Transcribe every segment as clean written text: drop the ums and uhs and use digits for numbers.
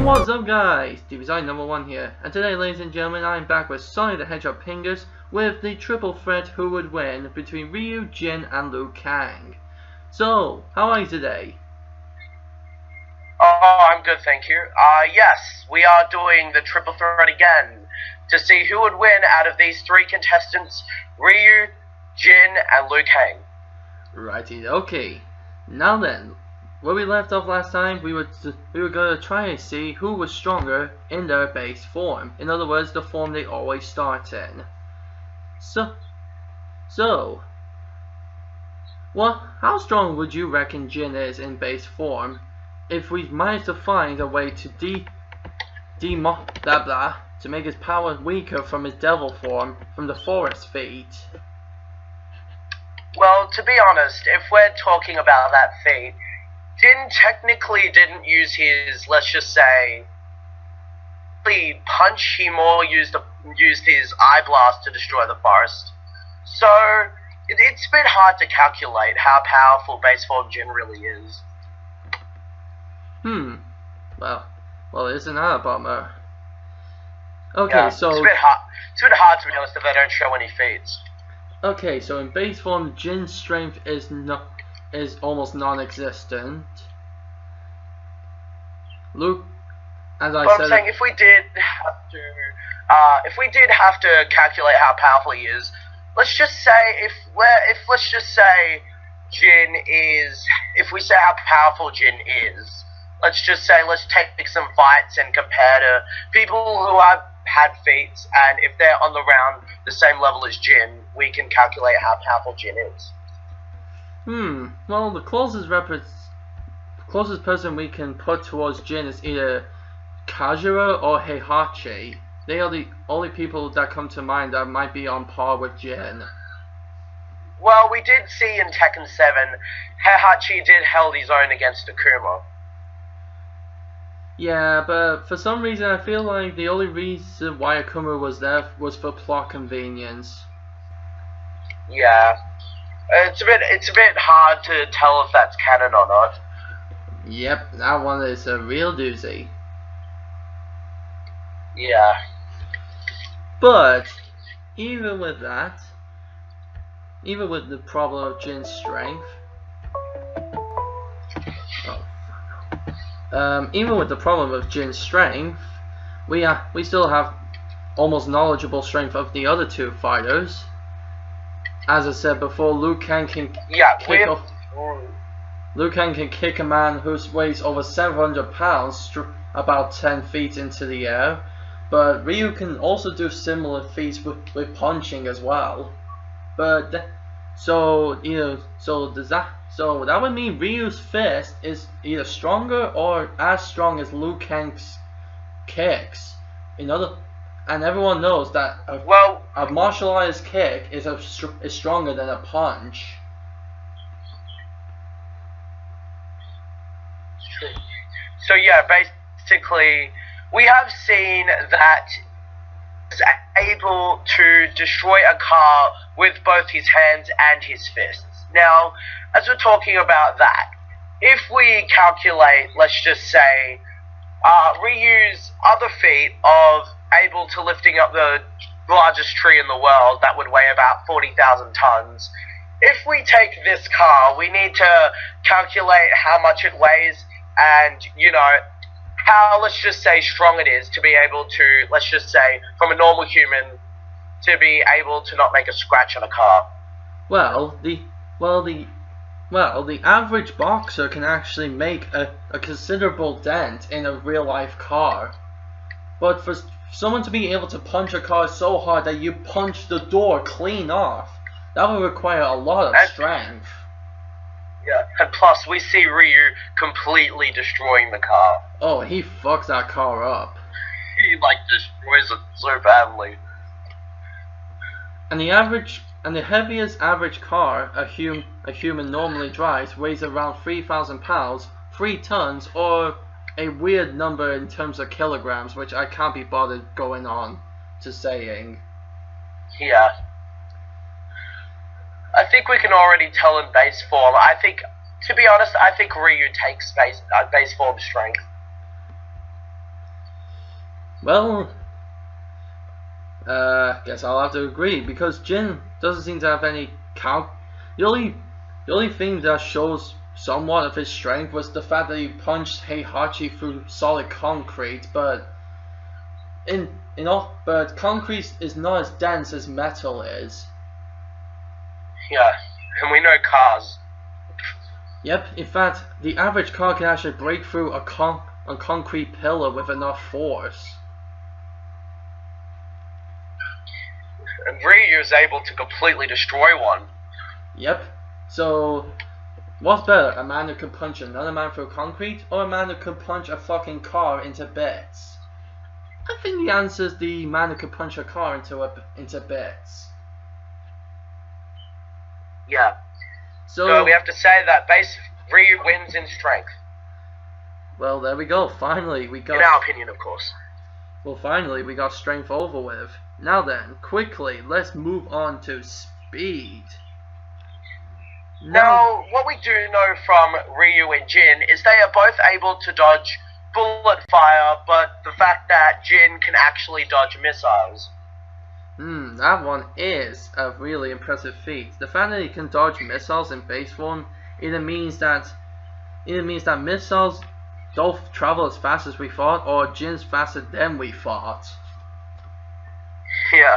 What's up guys, Design number 1 here, and today ladies and gentlemen I am back with Sonic the Hedgehog Pingus with the triple threat who would win between Ryu, Jin and Liu Kang. So, how are you today? Oh, I'm good, thank you. Yes, we are doing the triple threat again to see who would win out of these 3 contestants, Ryu, Jin and Liu Kang. Righty, okay. Now then, where we left off last time, we were going to try and see who was stronger in their base form. In other words, the form they always start in. Well, how strong would you reckon Jin is in base form if we manage to find a way to to make his power weaker from his devil form from the forest feat? Well, to be honest, if we're talking about that feat, Jin technically didn't use his, let's just say, punch. He more used his eye blast to destroy the forest. So it's a bit hard to calculate how powerful base form Jin really is. Well, isn't that a bummer? Okay, yeah, so it's a bit hard to be honest if they don't show any feats. Okay, so in base form, Jin's strength is almost non-existent. Luke, as I said, I'm saying if we did have to calculate how powerful he is, let's just say if we say how powerful Jin is, let's take some fights and compare to people who have had feats, and if they're on the same level as Jin, we can calculate how powerful Jin is. Well, the closest person we can put towards Jin is either Kajira or Heihachi. They are the only people that come to mind that might be on par with Jin. Well, we did see in Tekken 7, Heihachi did held his own against Akuma. Yeah, but for some reason I feel like the only reason why Akuma was there was for plot convenience. Yeah. It's a bit hard to tell if that's canon or not. Yep, that one is a real doozy. Yeah. But even with that, even with the problem of Jin's strength, even with the problem of Jin's strength, we still have almost knowledgeable strength of the other 2 fighters. As I said before, Liu Kang can kick a man who weighs over 700 pounds about 10 feet into the air, but Ryu can also do similar feats with punching as well. But that would mean Ryu's fist is either stronger or as strong as Liu Kang's kicks. And everyone knows that a martial artist kick is stronger than a punch. So yeah, basically, we have seen that he's able to destroy a car with both his hands and his fists. Now, as we're talking about that, if we calculate, let's just say, Ryu's other feat of able to lifting up the largest tree in the world that would weigh about 40,000 tons. If we take this car, we need to calculate how much it weighs and, how, let's just say, strong it is to be able to, let's just say, from a normal human, to be able to not make a scratch on a car. Well, the average boxer can actually make a considerable dent in a real-life car. But for someone to be able to punch a car so hard that you punch the door clean off, that would require a lot of strength. Yeah, and plus we see Ryu completely destroying the car. Oh, he fucks that car up. He destroys it so badly. And the heaviest average car a human normally drives weighs around 3,000 pounds, 3 tons, or a weird number in terms of kilograms, which I can't be bothered going on to saying. Yeah. I think we can already tell in base form. To be honest, I think Ryu takes base form strength. Well, guess I'll have to agree, because Jin doesn't seem to have any the only thing that shows somewhat of his strength was the fact that he punched Heihachi through solid concrete, but but concrete is not as dense as metal is. Yeah, and we know cars. Yep, in fact, the average car can actually break through a concrete pillar with enough force. And Ryu is able to completely destroy one. Yep, so what's better, a man who can punch another man through concrete, or a man who can punch a fucking car into bits? I think the answer is the man who can punch a car into bits. Yeah. So we have to say that Ryu wins in strength. Well, there we go. Finally, we got. In our opinion, of course. Well, finally, we got strength over with. Now then, quickly, let's move on to speed. Now, what we do know from Ryu and Jin is they are both able to dodge bullet fire, but the fact that Jin can actually dodge missiles. That one is a really impressive feat. The fact that he can dodge missiles in base form either means that missiles don't travel as fast as we thought, or Jin's faster than we thought. Yeah.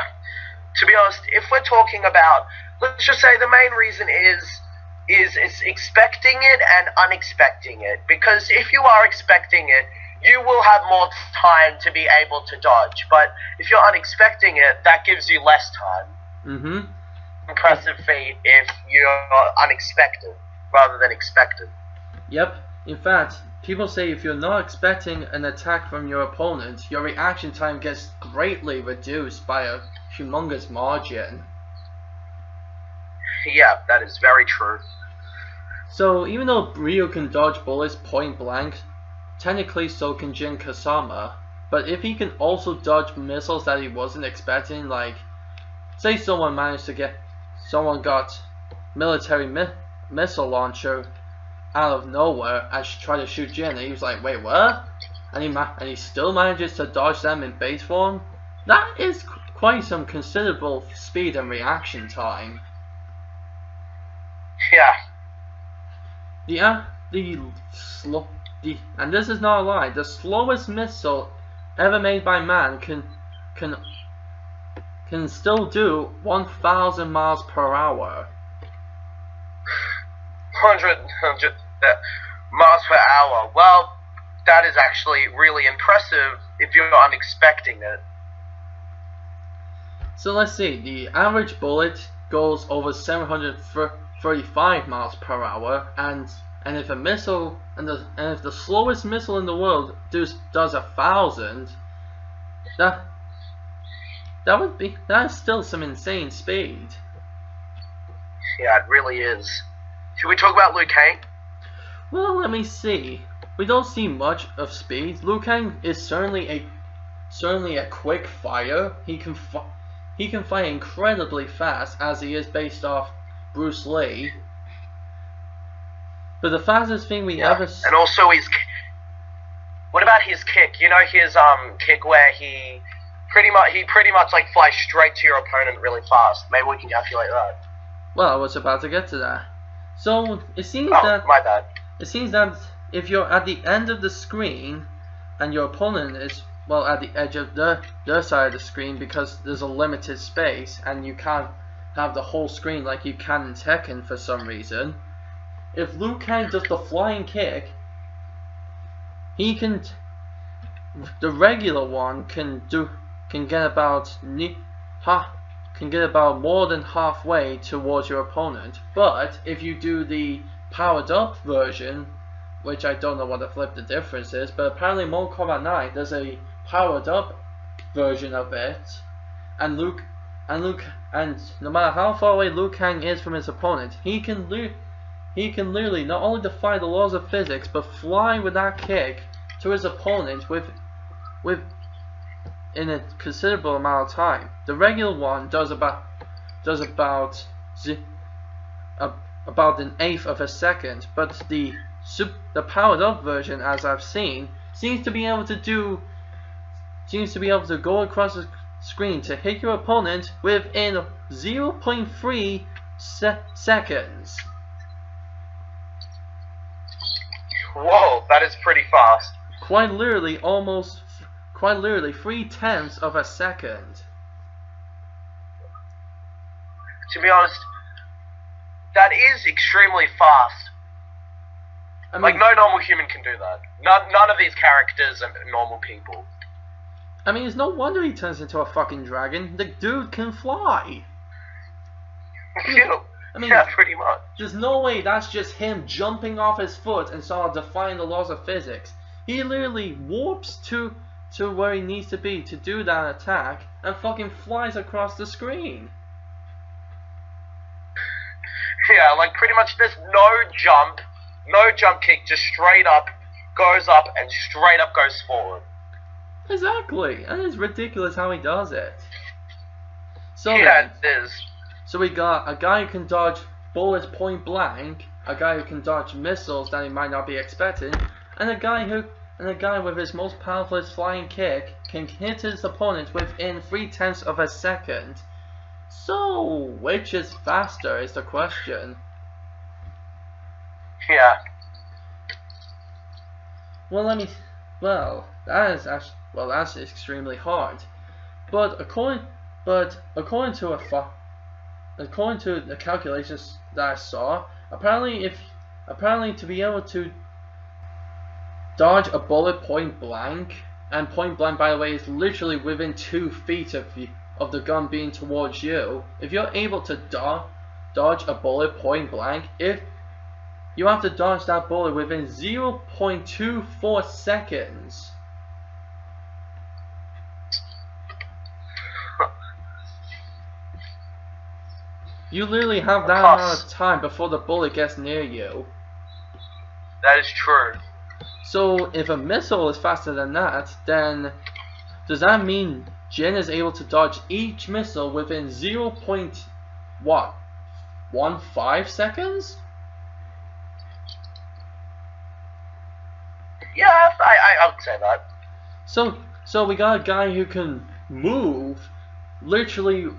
To be honest, if we're talking about, let's just say the main reason is expecting it and unexpecting it. Because if you are expecting it, you will have more time to be able to dodge. But if you're unexpecting it, that gives you less time. Impressive feat if you're unexpected rather than expected. Yep. In fact, people say if you're not expecting an attack from your opponent, your reaction time gets greatly reduced by a humongous margin. Yeah, that is very true. So even though Ryu can dodge bullets point blank, technically so can Jin Kasama, but if he can also dodge missiles that he wasn't expecting, like say someone got military missile launcher out of nowhere and tried to shoot Jin, and he was like, wait, what? And he still manages to dodge them in base form. That is quite some considerable speed and reaction time. Yeah. And this is not a lie, the slowest missile ever made by man can still do 1,000 miles per hour. 100 miles per hour. Well, that is actually really impressive if you're unexpecting it. So let's see, the average bullet goes over 735 miles per hour, and if the slowest missile in the world does 1,000, that's still some insane speed. Yeah, it really is. Should we talk about Liu Kang? Well, let me see. We don't see much of speed. Liu Kang is certainly a quick fire. He can fire incredibly fast, as he is based off Bruce Lee. But the fastest thing we ever see. And also what about his kick? You know his kick where he pretty much like flies straight to your opponent really fast. Maybe we can calculate that. Well, I was about to get to that. So it seems my bad. It seems that if you're at the end of the screen and your opponent is at the edge of their side of the screen, because there's a limited space and you can't have the whole screen like you can in Tekken for some reason. If Liu Kang does the flying kick, the regular one can get about more than halfway towards your opponent. But if you do the powered up version, which I don't know what the difference is, but apparently in Mortal Kombat 9 there's a powered up version of it, and no matter how far away Liu Kang is from his opponent, he can literally not only defy the laws of physics, but fly with that kick to his opponent in a considerable amount of time. The regular one does about an eighth of a second, but the powered up version, as I've seen, seems to be able to do seems to be able to go across the screen to hit your opponent within 0.3 seconds. Whoa, that is pretty fast. Quite literally 3/10 of a second. To be honest, that is extremely fast. I mean, like, no normal human can do that. None of these characters are normal people. I mean, it's no wonder he turns into a fucking dragon. The dude can fly. I mean, yeah, pretty much. There's no way that's just him jumping off his foot and sort of defying the laws of physics. He literally warps to where he needs to be to do that attack and fucking flies across the screen. Yeah, like pretty much there's no jump kick, just straight up goes up and straight up goes forward. Exactly, and it's ridiculous how he does it. So yeah, it is. So we got a guy who can dodge bullets point blank, a guy who can dodge missiles that he might not be expecting, and a guy with his most powerful flying kick can hit his opponent within 3/10 of a second. So, which is faster is the question. Yeah. Well, that's extremely hard. But according to the calculations that I saw, apparently to be able to dodge a bullet point blank, and point blank, by the way, is literally within 2 feet of the gun being towards you. If you're able to dodge a bullet point blank, if you have to dodge that bullet within 0.24 seconds. You literally have that amount of time before the bullet gets near you. That is true. So if a missile is faster than that, then does that mean Jin is able to dodge each missile within 0.15 seconds? Yeah, I would say that. So we got a guy who can move literally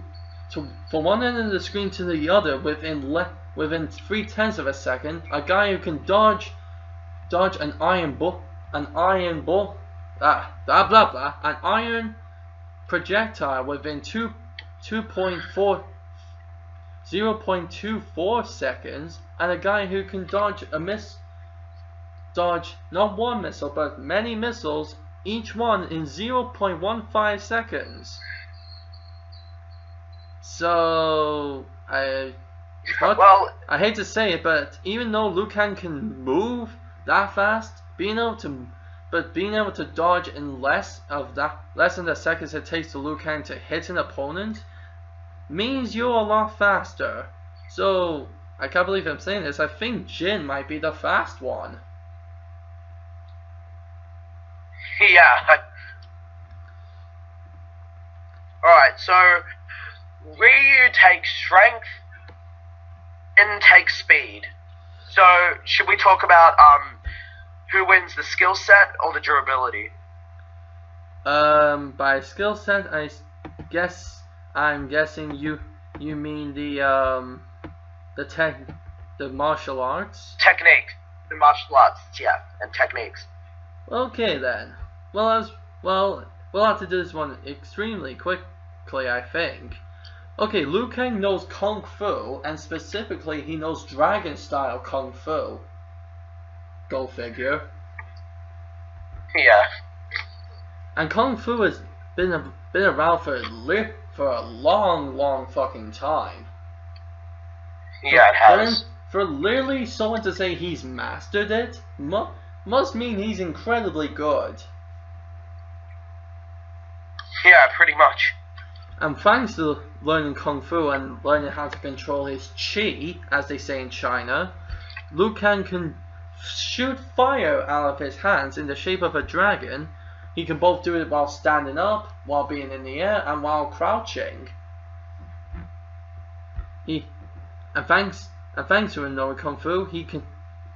from one end of the screen to the other within 3/10 of a second. A guy who can dodge an iron projectile within 0.24 seconds, and a guy who can dodge not one missile but many missiles, each one in 0.15 seconds. So I hate to say it, but even though Liu Kang can move that fast, being able to dodge in less than the seconds it takes to Liu Kang to hit an opponent means you're a lot faster. So I can't believe I'm saying this, I think Jin might be the fast one. Yeah. Alright, so Ryu takes strength and takes speed. So should we talk about who wins, the skill set or the durability? By skill set, I'm guessing you mean the martial arts? Technique. The martial arts, yeah, and techniques. Okay then. Well, we'll have to do this one extremely quickly, I think. Okay, Liu Kang knows Kung Fu, and specifically he knows Dragon style Kung Fu. Go figure. Yeah. And Kung Fu has been around for a long fucking time. Yeah, it has. For literally someone to say he's mastered it must mean he's incredibly good. Yeah, pretty much. And thanks to learning Kung Fu and learning how to control his chi, as they say in China, Liu Kang can shoot fire out of his hands in the shape of a dragon. He can both do it while standing up, while being in the air, and while crouching. Thanks to knowing Kung Fu,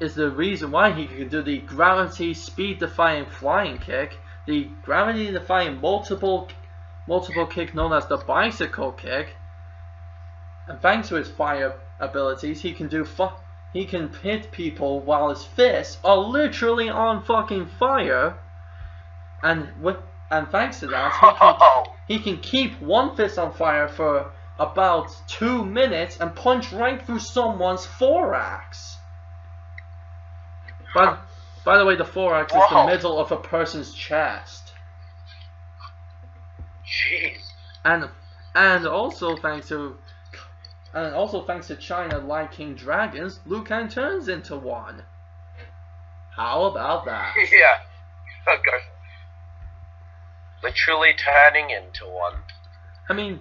is the reason why he can do the gravity speed defying flying kick the gravity-defying multiple kick known as the bicycle kick. And thanks to his fire abilities, he can hit people while his fists are literally on fucking fire. And thanks to that, he can keep one fist on fire for about 2 minutes and punch right through someone's thorax. By the way, the thorax is the middle of a person's chest. Jeez. And also thanks to China liking dragons, Liu Kang turns into one. How about that? Yeah. Okay. Literally turning into one. I mean,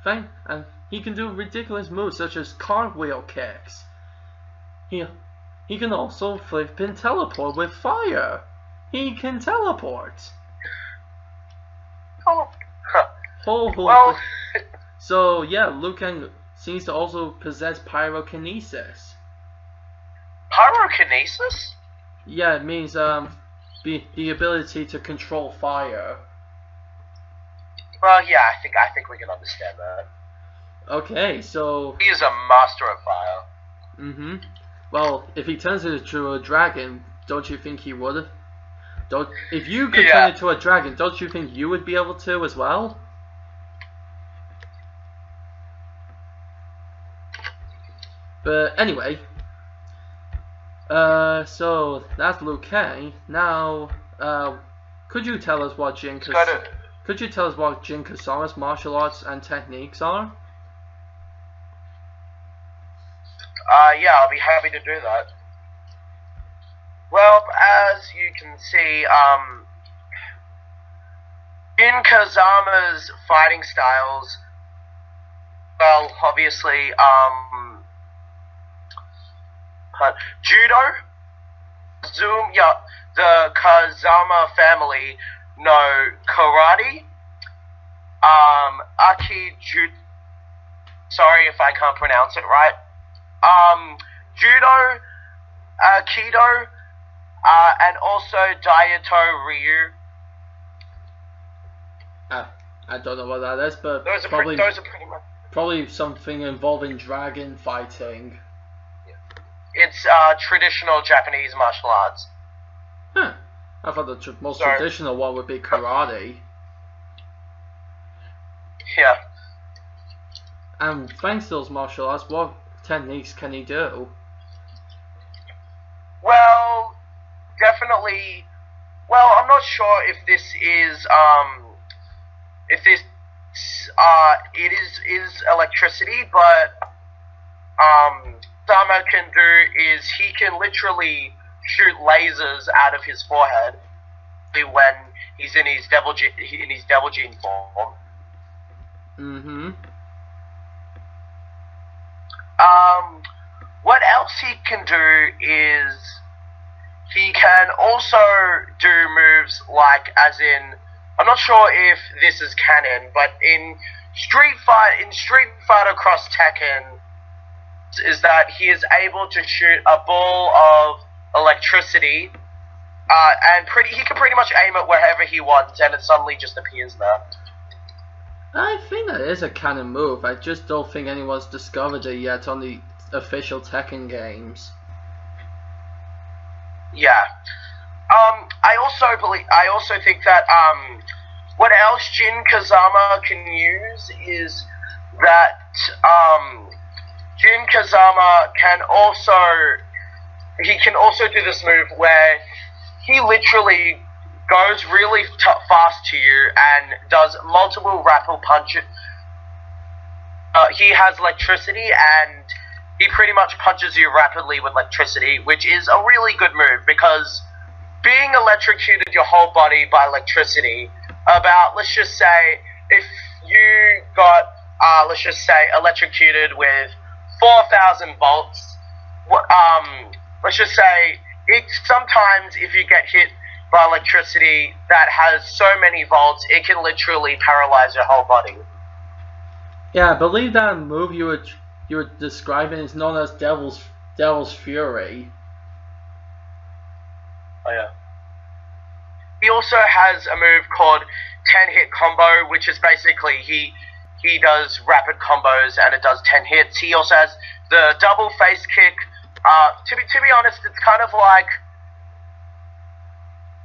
and he can do ridiculous moves such as cartwheel kicks. He can also flip and teleport with fire. He can teleport. Oh. Well. So yeah, Liu Kang seems to also possess pyrokinesis. Pyrokinesis? Yeah, it means the ability to control fire. Well, yeah, I think we can understand that. Okay, so he is a master of fire. Well, if he turns into a dragon, don't you think he would? If you could turn into a dragon, don't you think you would be able to as well? But anyway, so that's Liu Kang. Now, could you tell us what Jin Kasama's martial arts and techniques are? Yeah, I'll be happy to do that. Well, as you can see, Jin Kasama's fighting styles, well, obviously, Judo, Zoom, yeah, the Kasama family know Karate, Aki-Jutsu, sorry if I can't pronounce it right, Judo, Aikido, and also Daito Ryu. I don't know what that is, but those are pretty much... Probably something involving dragon fighting. It's traditional Japanese martial arts. Huh. I thought the most traditional one would be karate. Yeah. And thanks to those martial arts, what techniques can he do? Well, definitely. Well, I'm not sure if this is it is electricity, but Kasama can do is he can literally shoot lasers out of his forehead when he's in his devil gene form. What else he can do is he can also do moves like, as in, I'm not sure if this is canon, but in Street Fighter Cross Tekken, is that he is able to shoot a ball of electricity, and he can pretty much aim it wherever he wants, and it suddenly just appears there. I think that is a canon move. I just don't think anyone's discovered it yet on the official Tekken games. Yeah. I also think that what else Jin Kasama can use is that Jin Kasama can also do this move where he literally goes really fast to you and does multiple grapple punches. He has electricity and he pretty much punches you rapidly with electricity, which is a really good move because being electrocuted your whole body by electricity, let's just say, if you got, let's just say, electrocuted with 4,000 volts, let's just say, sometimes if you get hit by electricity that has so many volts, it can literally paralyze your whole body. Yeah, I believe that move you were describing is known as Devil's Fury. Oh yeah. He also has a move called 10-hit combo, which is basically he does rapid combos and it does 10 hits. He also has the double face kick. To be honest, it's kind of like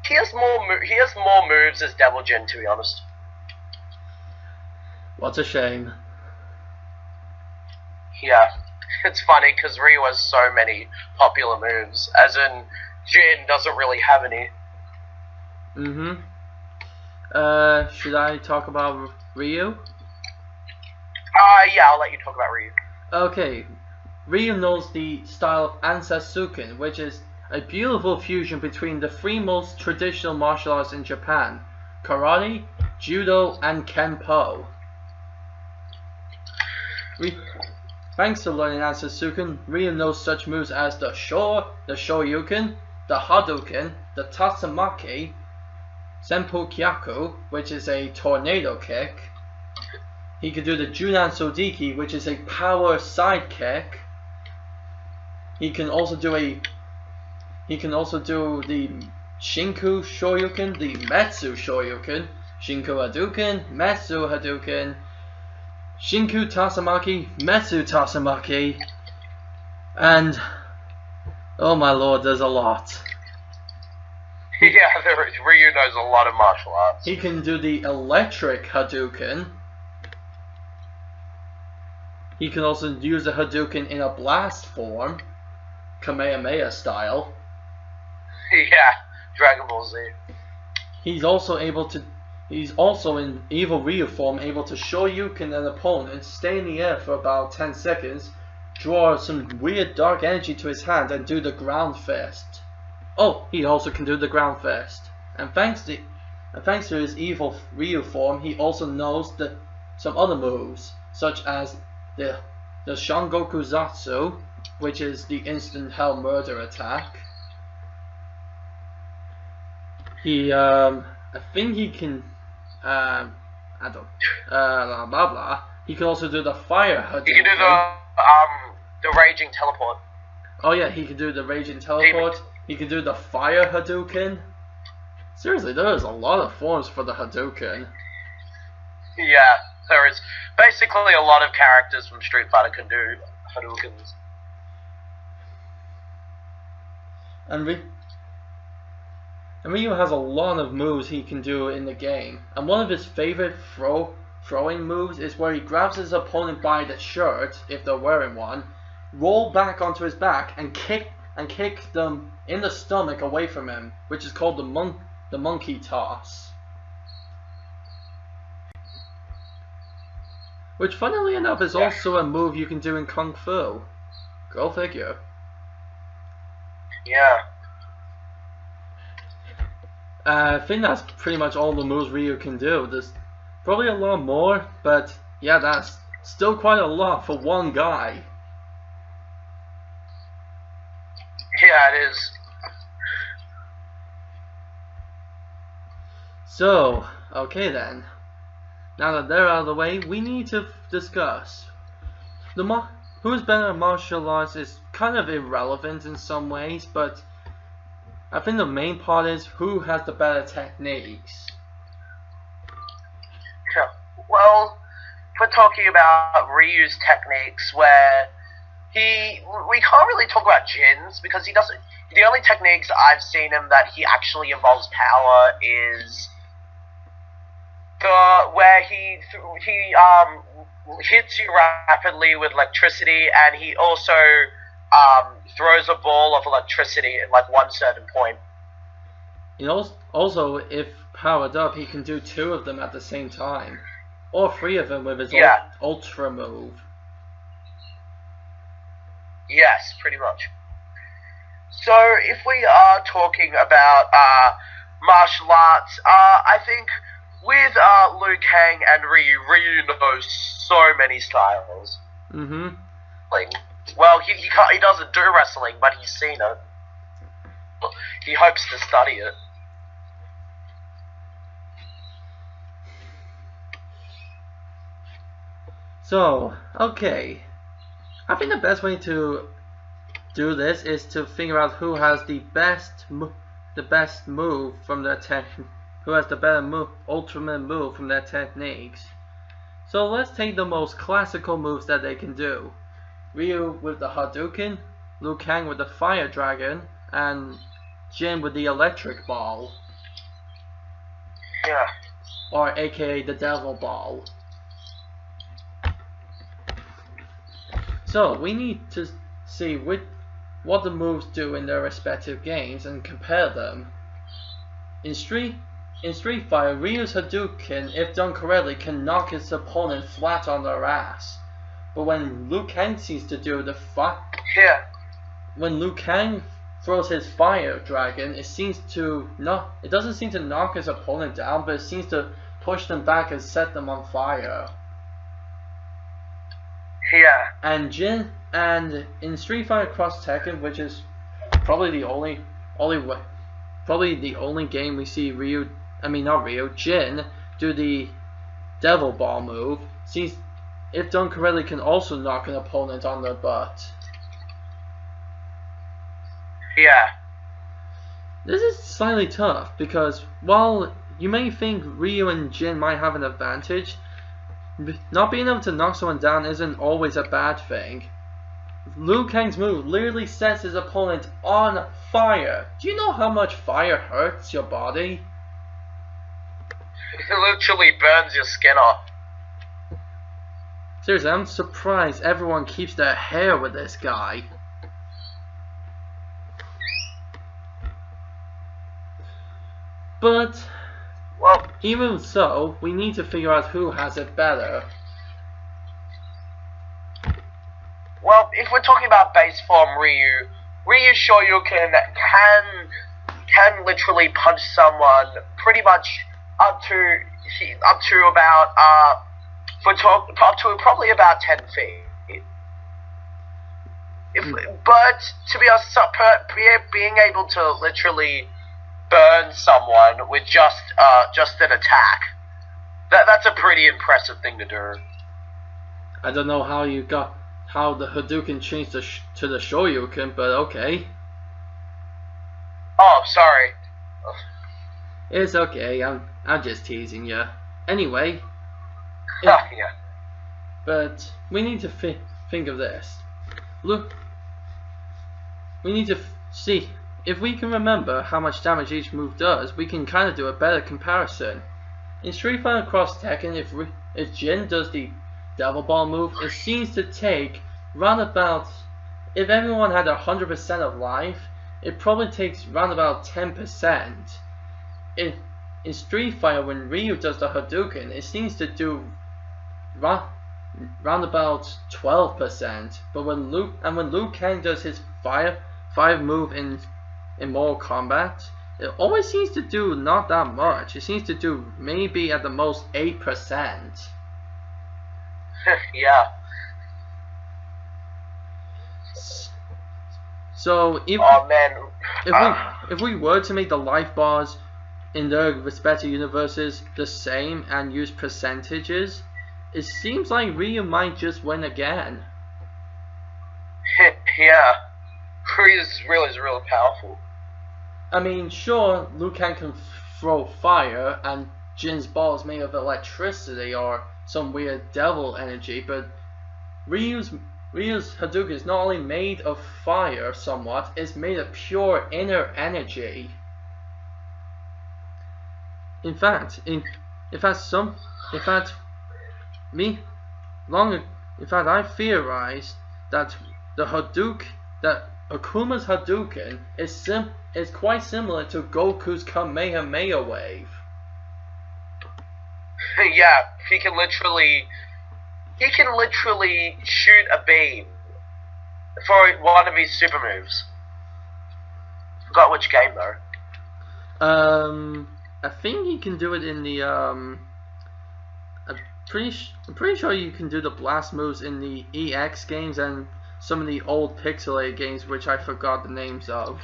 he has more moves as Devil Jin, to be honest. What a shame. Yeah, it's funny because Ryu has so many popular moves, as in Jin doesn't really have any. Should I talk about Ryu? Yeah, I'll let you talk about Ryu. Okay, Ryu knows the style of Ansatsuken, which is a beautiful fusion between the three most traditional martial arts in Japan: karate, judo, and kenpo. Thanks to learning Ansatsuken, Ryu knows such moves as the Shoryuken, the Hadouken, the Tatsumaki, Senpukyaku, which is a tornado kick. He can do the Junan Sodiki, which is a power side kick. He can also do the Shinku Shoryuken, the Metsu Shoryuken, Shinku Hadouken, Metsu Hadouken, Shinku Tatsumaki, Metsu Tatsumaki, and oh my lord, there's a lot. Yeah, Ryu knows a lot of martial arts. He can do the electric Hadouken. He can also use the Hadouken in a blast form, Kamehameha style. Yeah, Dragon Ball Z. He's also in Evil Ryu form able to Shoryuken an opponent, stay in the air for about 10 seconds, draw some weird dark energy to his hand, and do the ground fist. Oh, he also can do the ground fist. And thanks to his Evil Ryu form, he also knows some other moves, such as the Shangoku Zatsu, which is the instant hell murder attack. I think he can, blah blah. He can also do the fire Hadouken. He can do the raging teleport. Oh yeah, he can do the raging teleport. He can do the fire Hadouken. Seriously, there is a lot of forms for the Hadouken. Yeah, there is. Basically, a lot of characters from Street Fighter can do Hadoukens. And Ryu has a lot of moves he can do in the game. And one of his favorite throwing moves is where he grabs his opponent by the shirt, if they're wearing one, roll back onto his back, and kick them in the stomach away from him, which is called the monkey toss. Which, funnily enough, is also a move you can do in Kung Fu. Go figure. Yeah. I think that's pretty much all the moves Ryu can do. There's probably a lot more, but yeah, that's still quite a lot for one guy. Yeah, it is. So, okay then. Now that they're out of the way, we need to discuss. Who's better at martial arts is kind of irrelevant in some ways, but I think the main part is who has the better techniques. Yeah. Well, we're talking about Ryu's techniques where we can't really talk about Jin's because he doesn't. The only techniques I've seen him that he actually involves power is where he hits you rapidly with electricity, and he also throws a ball of electricity at like one certain point. Also, if powered up, he can do two of them at the same time, or three of them with his ultra move. Yes, pretty much. So, if we are talking about martial arts, I think with Liu Kang and Ryu knows so many styles. Mm-hmm. Well, he doesn't do wrestling, but he's seen it. He hopes to study it. So, okay. I think the best way to do this is to figure out who has the the best move from their who has the better ultimate move from their techniques. So let's take the most classical moves that they can do. Ryu with the Hadouken, Liu Kang with the Fire Dragon, and Jin with the Electric Ball. Yeah. Or aka the Devil Ball. So we need to see what the moves do in their respective games and compare them. In Street Fighter, Ryu's Hadouken, if done correctly, can knock his opponent flat on their ass. But when Liu Kang seems to do the when Liu Kang throws his Fire Dragon, it doesn't seem to knock his opponent down, but it seems to push them back and set them on fire. Yeah. And in Street Fighter Cross Tekken, which is probably the only game we see Jin do the Devil Ball move, seems, if done correctly, can also knock an opponent on their butt. Yeah. This is slightly tough because while you may think Ryu and Jin might have an advantage, not being able to knock someone down isn't always a bad thing. Liu Kang's move literally sets his opponent on fire. Do you know how much fire hurts your body? It literally burns your skin off. Seriously, I'm surprised everyone keeps their hair with this guy. But well, even so, we need to figure out who has it better. Well, if we're talking about base form Ryu Shoryuken can literally punch someone pretty much up to about up to probably about 10 feet. But to be honest, being able to literally burn someone with just an attack, that's a pretty impressive thing to do. I don't know how the Hadouken changed to the Shoryuken, but okay. Oh, sorry. It's okay. I'm just teasing you. Anyway. Yeah. But we need to think of this. Look. We need to see if we can remember how much damage each move does. We can kind of do a better comparison. In Street Fighter Cross Tekken, if Jin does the Devil Ball move, it seems to take round about, if everyone had 100% of life, it probably takes round about 10%. In Street Fighter, when Ryu does the Hadouken, it seems to do round about 12%. But when Liu Kang does his fire move in Mortal Kombat, it always seems to do not that much. It seems to do maybe at the most 8%. Yeah. So if we were to make the life bars in their respective universes the same and use percentages, it seems like Ryu might just win again. Yeah. Ryu's really powerful. I mean, sure, Liu Kang can throw fire and Jin's ball is made of electricity or some weird devil energy, but Ryu's Hadouken is not only made of fire somewhat, it's made of pure inner energy. In fact, I theorized that Akuma's Hadouken is quite similar to Goku's Kamehameha wave. Yeah, he can literally shoot a beam for one of his super moves. Forgot which game though. I think you can do it in the I'm pretty sure you can do the blast moves in the EX games and some of the old pixelated games, which I forgot the names of.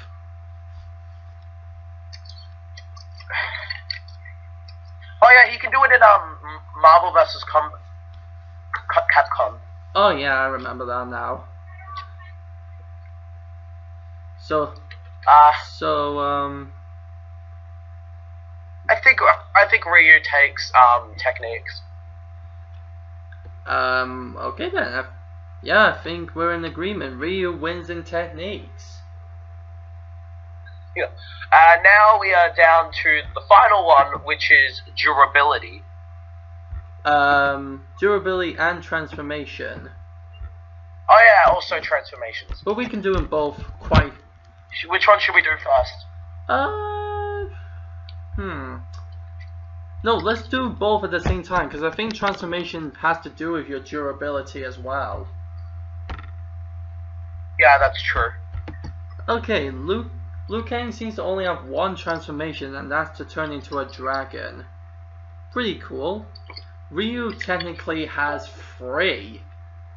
Oh yeah, he can do it in Marvel vs. Capcom. Oh yeah, I remember that now. So think Ryu takes techniques. Okay then. Yeah, I think we're in agreement. Ryu wins in techniques. Yeah. Now we are down to the final one, which is durability. Durability and transformation. Oh yeah, also transformations. But we can do them both quite. Which one should we do first? No, let's do both at the same time, because I think transformation has to do with your durability as well. Yeah, that's true. Okay, Liu Kang seems to only have one transformation, and that's to turn into a dragon. Pretty cool. Ryu technically has 3.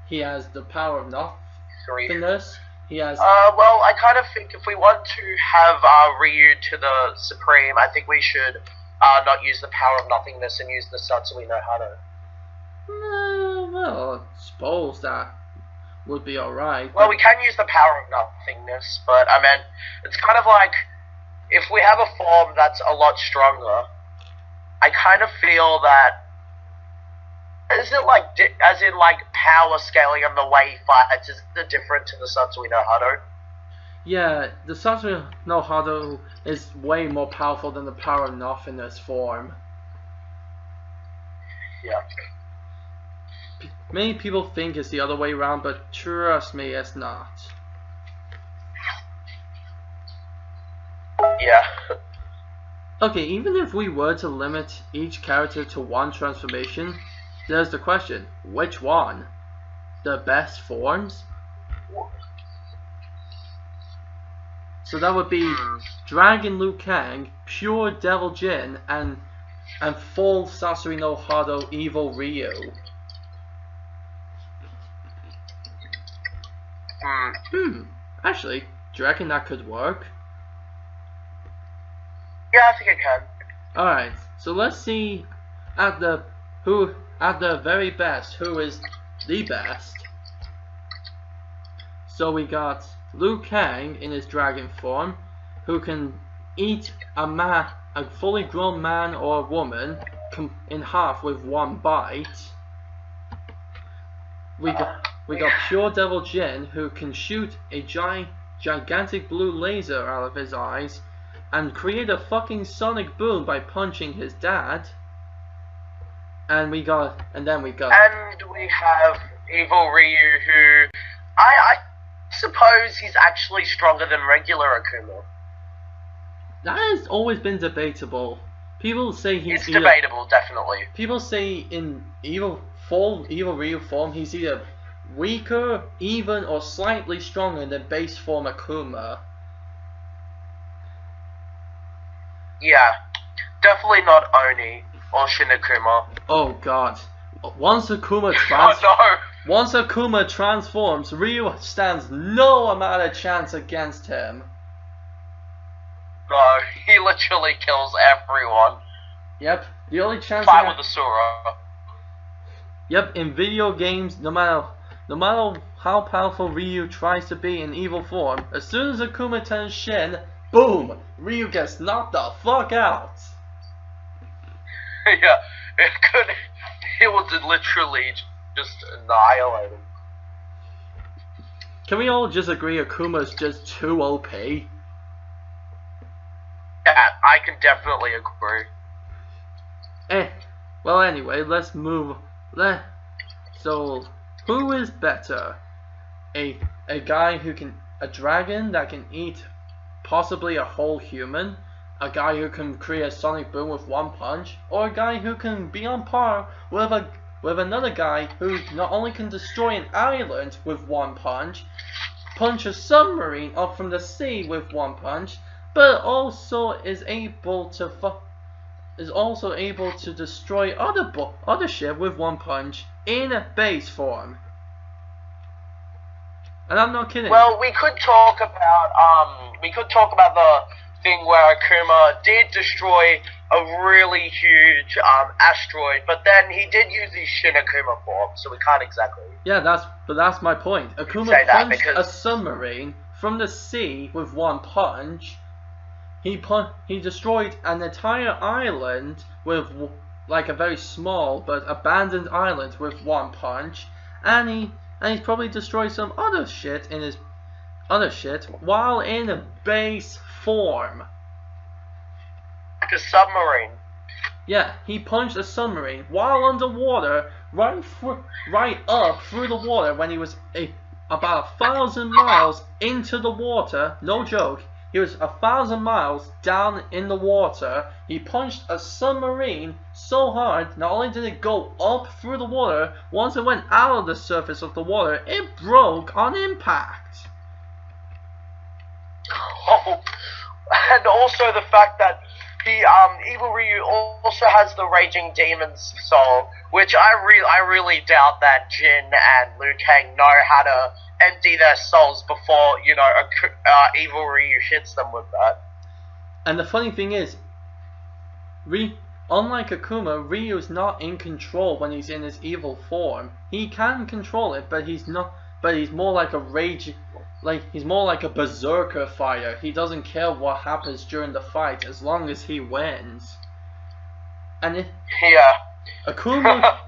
He has the power of nothingness. He has. Well, I kind of think if we want to have Ryu to the supreme, I think we should not use the power of nothingness and use the Satsui no Hado. Well, I suppose that would be alright. Well, we can use the power of nothingness, but I mean, it's kind of like if we have a form that's a lot stronger, I kind of feel that. Is it like, as in like power scaling and the way he fights, is it different to the Satsui no Hado? Yeah, the Satsui no Hado is way more powerful than the power of nothingness form. Yeah. Many people think it's the other way around, but trust me, it's not. Yeah. Okay, even if we were to limit each character to one transformation, there's the question, which one? The best forms? So that would be Dragon Liu Kang, Pure Devil Jin, and full Satsui no Hado Evil Ryu. Actually, do you reckon that could work? Yeah, I think it can. Alright, so let's see at the very best, who is the best. So we got Liu Kang in his dragon form, who can eat a fully grown man or woman in half with one bite. We got Pure Devil Jin, who can shoot a gigantic blue laser out of his eyes and create a fucking sonic boom by punching his dad. And then we have Evil Ryu, who I suppose he's actually stronger than regular Akuma. That has always been debatable. People say he's debatable, definitely. People say in full Evil Ryu form, he's either weaker, even, or slightly stronger than base form Akuma. Yeah, definitely not Oni or Shin Akuma. Oh god. Once Akuma transforms, Ryu stands no amount of chance against him. No, he literally kills everyone. Yep, the only chance fight with the Sura. Yep, in video games, no matter how powerful Ryu tries to be in evil form, as soon as Akuma turns Shin, boom, Ryu gets knocked the fuck out. Yeah, it would literally just annihilate him. Can we all just agree Akuma's just too OP? Yeah, I can definitely agree. Well anyway, let's move. So, who is better? A dragon that can eat possibly a whole human? A guy who can create a sonic boom with one punch? Or a guy who can be on par with another guy who not only can destroy an island with one punch a submarine up from the sea with one punch, but also is able to destroy other ship with one punch in base form. And I'm not kidding. Well, we could talk about the thing where Akuma did destroy a really huge asteroid, but then he did use his Shin Akuma form, so we can't exactly. Yeah, that's my point. Akuma punched a submarine from the sea with one punch, he destroyed an entire island with like a very small but abandoned island with one punch, and he's probably destroyed some other shit in his while in a base form. Like a submarine. Yeah, he punched a submarine while underwater, right up through the water when he was about 1,000 miles into the water. No joke. He was 1,000 miles down in the water. He punched a submarine so hard, not only did it go up through the water, once it went out of the surface of the water, it broke on impact. Oh, and also the fact that Evil Ryu also has the Raging Demon's soul, which I really doubt that Jin and Liu Kang know how to empty their souls before, you know, Evil Ryu hits them with that. And the funny thing is, unlike Akuma, Ryu is not in control when he's in his evil form. He can control it, but he's not. But he's more like a he's more like a berserker fighter. He doesn't care what happens during the fight as long as he wins. And Akuma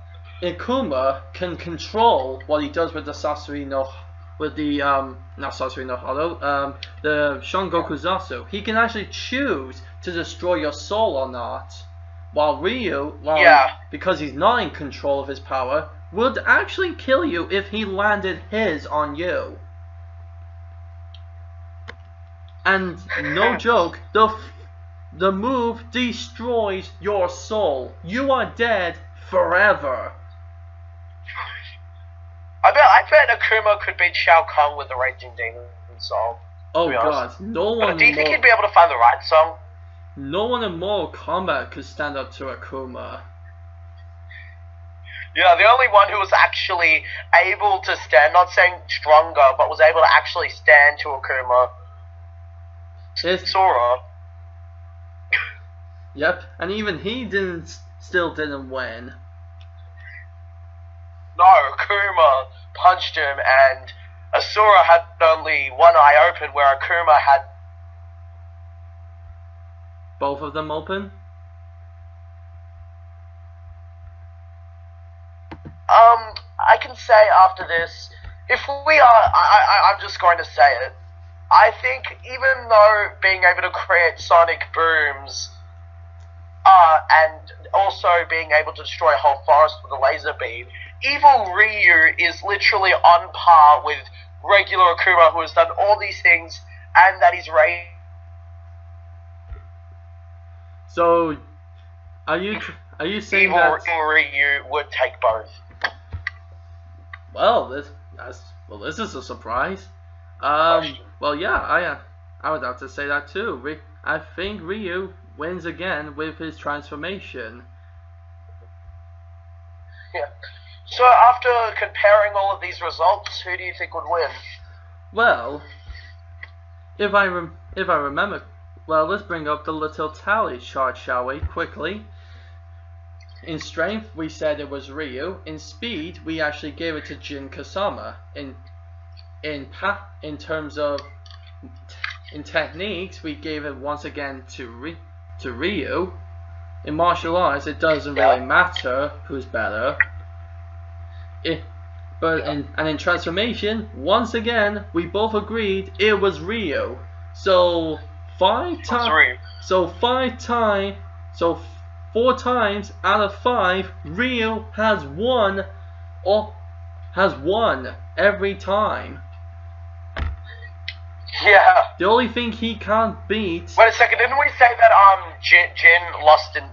can control what he does with the the Shungoku Zatsu. He can actually choose to destroy your soul or not. While Ryu, because he's not in control of his power, would actually kill you if he landed his on you. And no joke, the move destroys your soul. You are dead forever. I bet Akuma could beat Shao Kahn with the Raging Demon soul. Oh god, no one. But do you think he'd be able to find the right song? No one in Mortal Kombat could stand up to Akuma. Yeah, the only one who was actually able to stand, not saying stronger, but was able to actually stand to Akuma. Sora. Yep, and even he still didn't win. No, Akuma punched him, and Asura had only one eye open, where Akuma had both of them open. I can say after this, if we are, I'm just going to say it. I think even though being able to create sonic booms, and also being able to destroy a whole forest with a laser beam, Evil Ryu is literally on par with regular Akuma, who has done all these things, and that he's raised. So, are you saying Evil Ryu would take both? Well, this is a surprise. Well, yeah, I would have to say that too. I think Ryu wins again with his transformation. Yeah. So after comparing all of these results, who do you think would win? Well, if I remember, well, let's bring up the little tally chart, shall we? Quickly. In strength, we said it was Ryu. In speed, we actually gave it to Jin Kasama. In terms of techniques, we gave it once again to Ryu. In martial arts, it doesn't really matter who's better. In transformation, once again, we both agreed it was Ryu. So 4 times out of 5, Ryu has won every time. Yeah. The only thing he can't beat. Wait a second, didn't we say that Jin lost in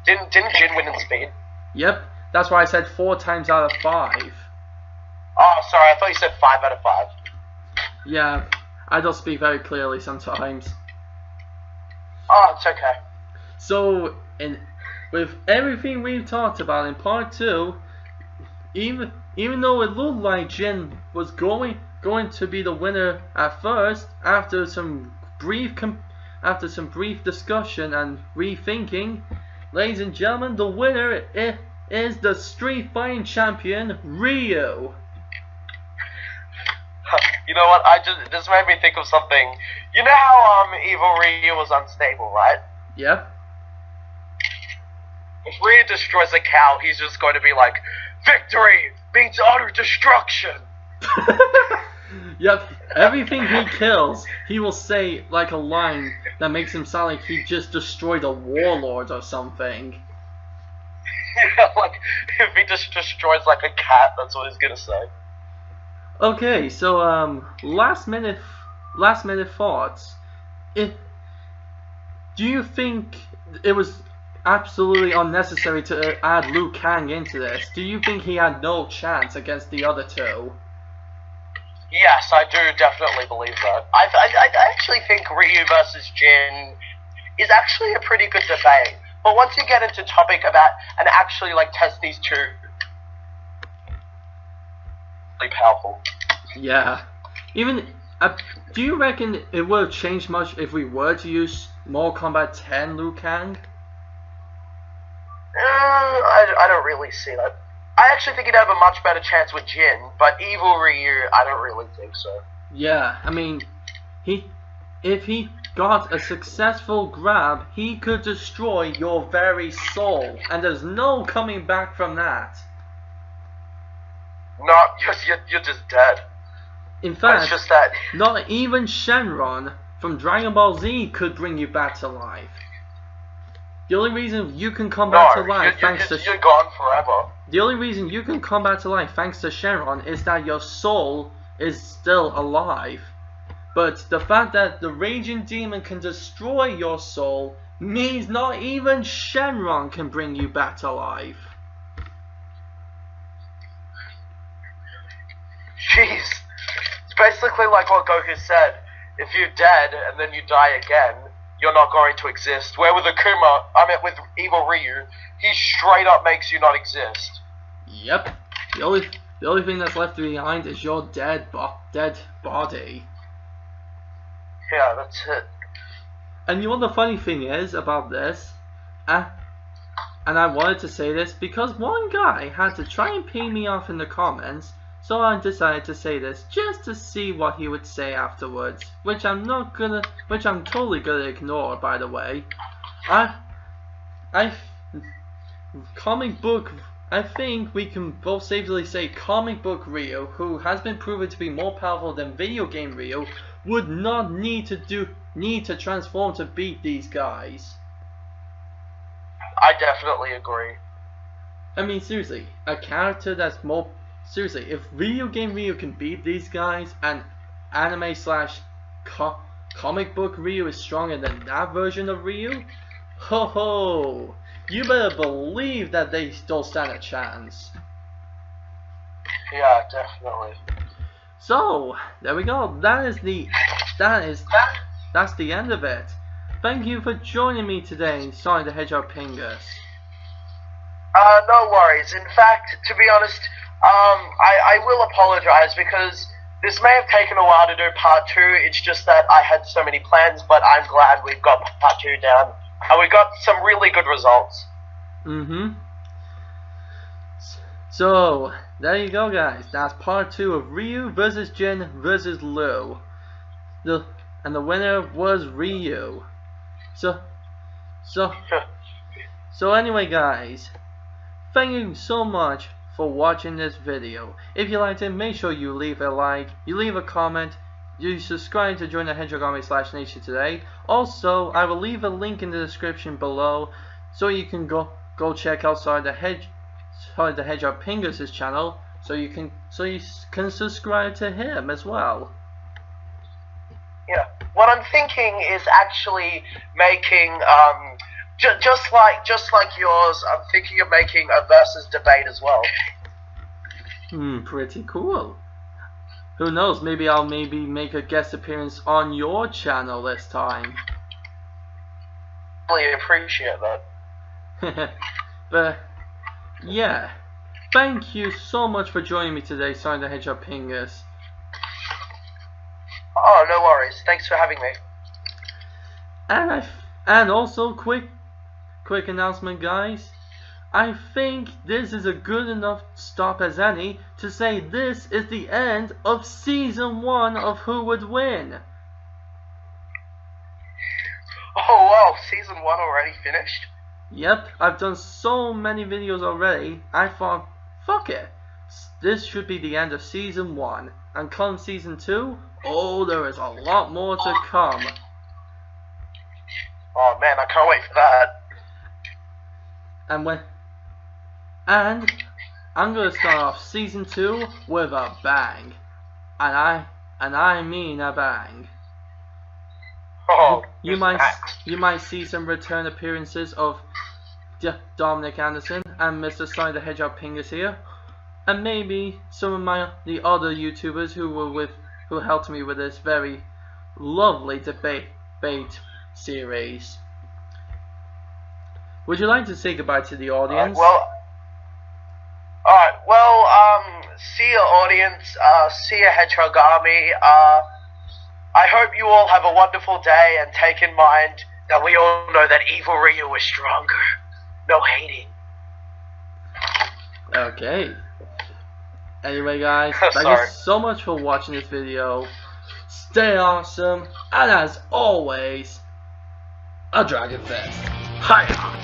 didn't Jin win in speed? Yep, that's why I said 4 times out of 5. Oh, sorry, I thought you said 5 out of 5. Yeah, I don't speak very clearly sometimes. Oh, it's okay. So, with everything we've talked about in part 2, even though it looked like Jin was going to be the winner at first, after some brief discussion and rethinking, ladies and gentlemen, the winner is the Street Fighting Champion, Ryu. You know what? This made me think of something. You know how Evil Ryu was unstable, right? Yep. If Ryu destroys a cow, he's just going to be like, "Victory means utter destruction." Yep. Everything he kills, he will say like a line that makes him sound like he just destroyed a warlord or something. Yeah, like if he just destroys like a cat, that's what he's gonna say. Okay, so last minute thoughts. Do you think it was absolutely unnecessary to add Liu Kang into this? Do you think he had no chance against the other two? Yes, I do definitely believe that. I actually think Ryu versus Jin is actually a pretty good debate. But once you get into topic about and actually like test these two, really powerful. Yeah. Even do you reckon it would have changed much if we were to use Mortal Kombat 10 Liu Kang? I don't really see that. I actually think he'd have a much better chance with Jin, but Evil Ryu, I don't really think so. Yeah, I mean, if he got a successful grab, he could destroy your very soul, and there's no coming back from that. Not you're just dead. In fact, it's just that not even Shenron from Dragon Ball Z could bring you back to life. The only reason you can come back to life you're gone forever. The only reason you can come back to life thanks to Shenron is that your soul is still alive. But the fact that the raging demon can destroy your soul means not even Shenron can bring you back to life. Jeez. It's basically like what Goku said. If you're dead and then you die again, you're not going to exist. Where with with Evil Ryu, he straight up makes you not exist. Yep. The only thing that's left behind is your dead body. Yeah, that's it. And you know what the funny thing is about this? And I wanted to say this because one guy had to try and pay me off in the comments, so I decided to say this just to see what he would say afterwards, which I'm totally gonna ignore, by the way. I think we can both safely say comic book Ryu, who has been proven to be more powerful than video game Ryu, would not need to transform to beat these guys. I definitely agree. I mean, seriously, a character that's more... Seriously, if video game Ryu can beat these guys, and anime / comic book Ryu is stronger than that version of Ryu, ho ho! You better believe that they still stand a chance. Yeah, definitely. So, there we go. That's the end of it. Thank you for joining me today, Sonic the Hedgehog Pingus. No worries. In fact, to be honest, I will apologize because this may have taken a while to do part 2. It's just that I had so many plans, but I'm glad we've got part 2 down. And we got some really good results. So, there you go, guys. That's part 2 of Ryu versus Jin versus Liu. And the winner was Ryu. So anyway, guys, thank you so much for watching this video. If you liked it, make sure you leave a like, you leave a comment, you subscribe to join the Hedgehog Army /Nation today. Also, I will leave a link in the description below so you can go check out the Hedgehog Pingus' channel so you can subscribe to him as well. Yeah. What I'm thinking is actually making just like yours, I'm thinking of making a versus debate as well. Pretty cool. Who knows, maybe I'll make a guest appearance on your channel this time. Really appreciate that. But yeah, thank you so much for joining me today, Sonic the Hedgehog Pingus. Oh, no worries. Thanks for having me. And also quick announcement, guys. I think this is a good enough stop as any to say this is the end of Season 1 of Who Would Win. Oh wow, Season 1 already finished? Yep, I've done so many videos already, I thought, fuck it. This should be the end of Season 1. And come Season 2, oh, there is a lot more to come. Oh man, I can't wait for that. And I'm gonna start off Season 2 with a bang. And I mean a bang. Oh, you might see some return appearances of Dominic Anderson and Mr. Sonic the Hedgehog Pingus here. And maybe some of the other YouTubers who helped me with this very lovely debate series. Would you like to say goodbye to the audience? See you audience, see you Hedgehog Army. I hope you all have a wonderful day, and take in mind that we all know that evil Ryu is stronger. No hating. Okay. Anyway guys, thank you so much for watching this video. Stay awesome, and as always, a Dragon Fist. Hiya!